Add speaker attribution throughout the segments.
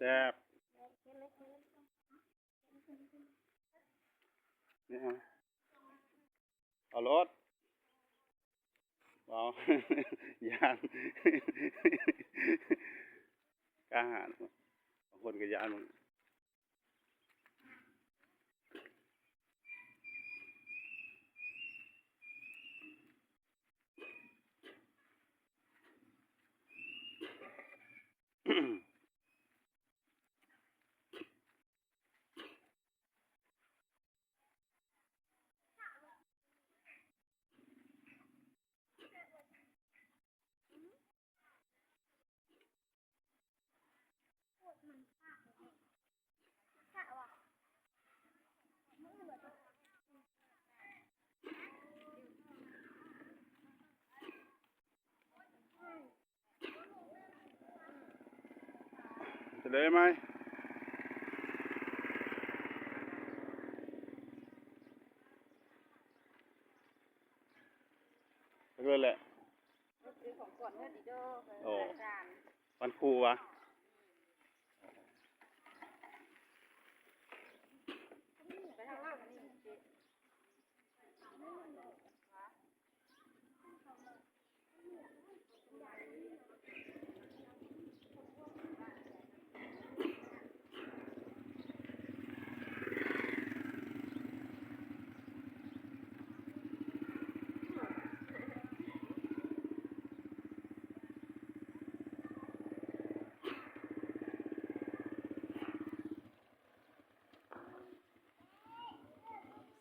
Speaker 1: ซ่บนี่ฮะเอารถเอา ยานกล้าหาญบางคนก็ยานมึงจะได้ไหมเรื่อยแหละโอ้วันครูวะ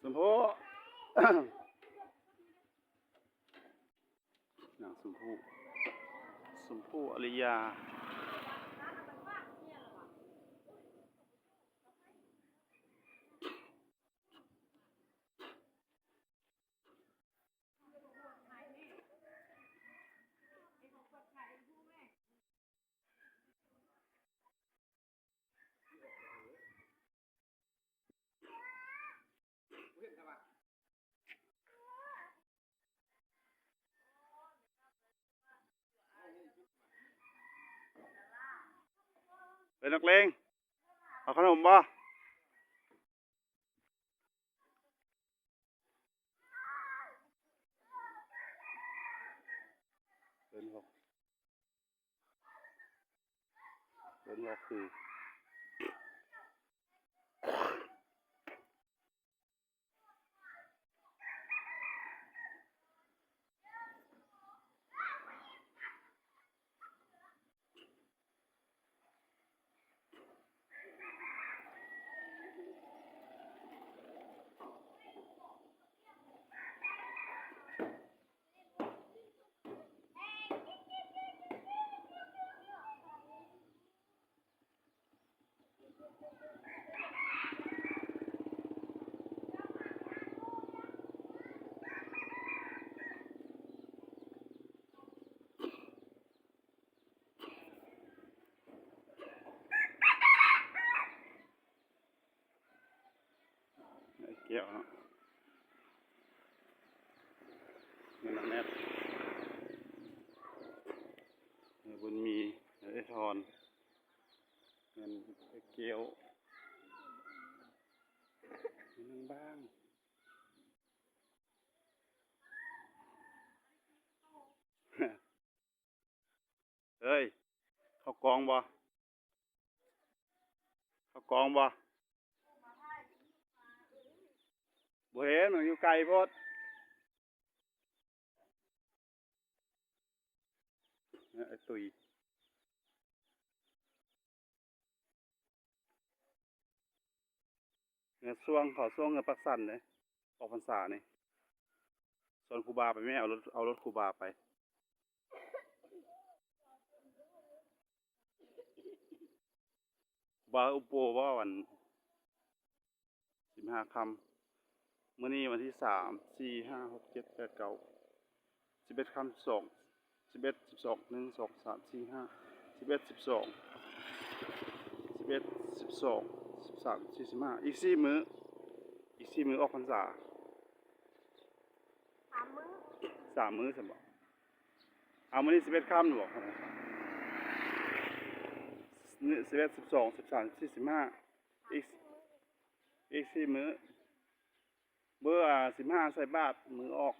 Speaker 1: สมโภนางสมโภอริยาเป็นนักเลงเอาขนมบ่เป็นหกคือ เกี่ยวเนาะเงินแนบบุญมีไอ้ทอนเงินเกี่ยวนึงบ้างเฮ้ยเขากองบ่บ่เห็นมันอยู่ไกลโพดเนี่ยไอ้ตุยเนี่ยช่วงเงินปักสันเลยออกพรรษาเนี่ยส่วนครูบาไปไม่เอารถครูบาไปบาอุปโภว่าวัน15 ค่ำมื้อนี้วันที่3 4 5 6 7 8 9 11 ค่ำ11 12 1 2 3 4 5 11 12 11 12 13 14 15อีก4 มื้อออกพรรษา3 มื้อสมบ่เอามื้อนี้11 ค่ำหรอ มื้อ11 12 13 14 15อีก4มื้อเบอร์15ใส่บาทมือออก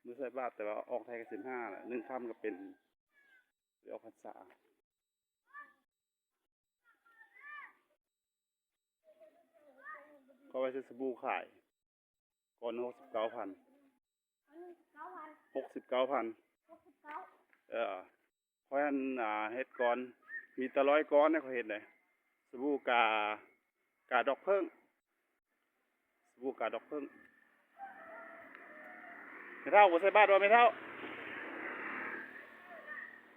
Speaker 1: มือใส่บาทแต่ว่าออกไทยก็15แหละ1ค่ำก็เป็นออกพรรษาก็ไว้ซื้อสบู่ขายก่อน69,000 69,000เพราะฉะนั้นเฮ็ดก่อนมีแต่100ก้อนเนี่ยเขาเฮ็ดเลยสบู่กาดอกเพิ่งสบู่กาดอกเพิ่งไม่เท่าบ่ใส่บาทว่าไม่เท่า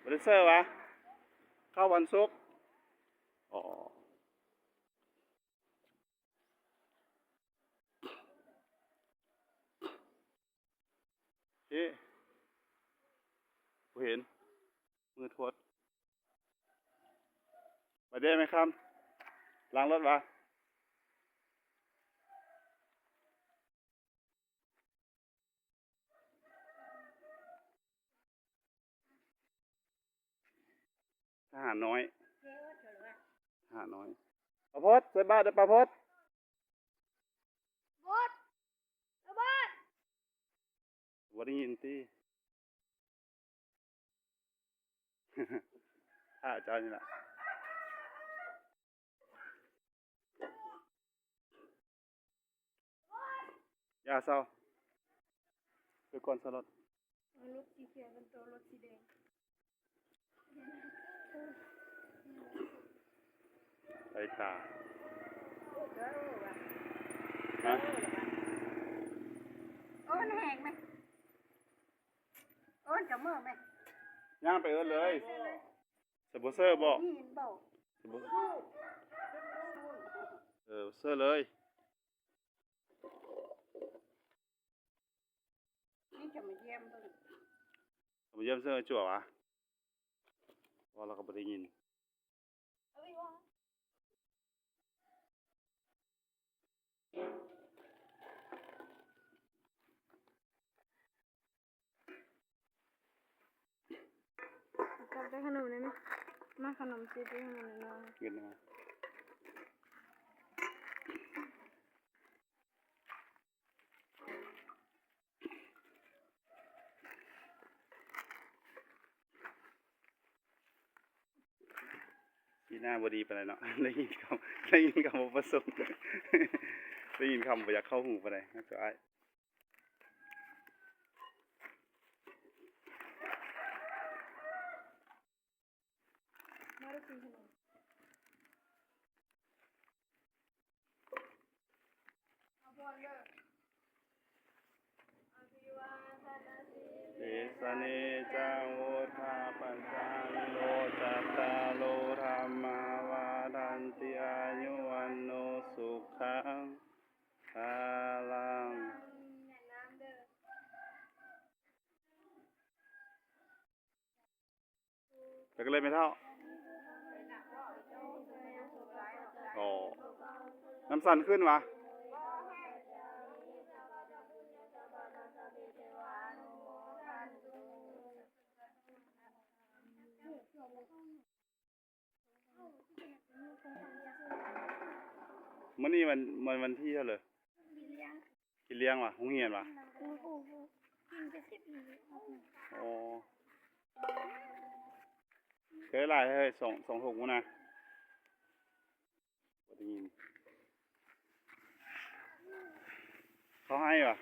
Speaker 1: บ่ได้เซอร์วะเข้าวันศุกร์อ๋อเอ๊ะบ่เห็นมือทวดไปได้ไหมครับล้างรถวะทหารน้อยทหารน้อยปะพดใส่บาทเด้อปะพดบ่ได้ยินติ ถ้าเจ้านี่ล่ะอย่าเศร้าไปก่อนสลด
Speaker 2: รถสีเขียวเป็นตัวรถสีแดง
Speaker 1: ใส่ตาฮะ
Speaker 2: โอ้นแหงไหมโอ้นจะเมื่อไหม
Speaker 1: ย่างไปเอิ้นเลยสปอนเซอร์บ่
Speaker 2: นี่เห็นเบา
Speaker 1: เซอร์เลย
Speaker 2: นี่จะมาเยี่ยมตัวนี้
Speaker 1: มาเยี่ยมเซอร์จั่ววะว่าเราก็บ่ได้ยิน
Speaker 2: กับได้ขนมได้ไหมมาขนมซีได้ขนมน้อย
Speaker 1: เงินมาที่หน้าบดีไปเลยเนาะ ได้ยินคำบ่ประสงค์ ได้ยินคำบ่อยากเข้าหูไปเลยนะจ๊ะไอ้
Speaker 2: มาได้กินขนมเอาบอลเลย
Speaker 1: เอสเนจังโวทาปัญจาลิโลจัตตาโลธรรมาวาทันติอายุวันโนสุขังภาลังแต่ก็เลยไม่เท่าอ๋อน้ำสั่นขึ้นวะมื่อนี้วันที่เท่าไหร่กินเลี้ยงวะหงเหียนวะอ๋อเคยไล่ให้สองถุงมั้งนะบ่ได้ยินเขาให้วะ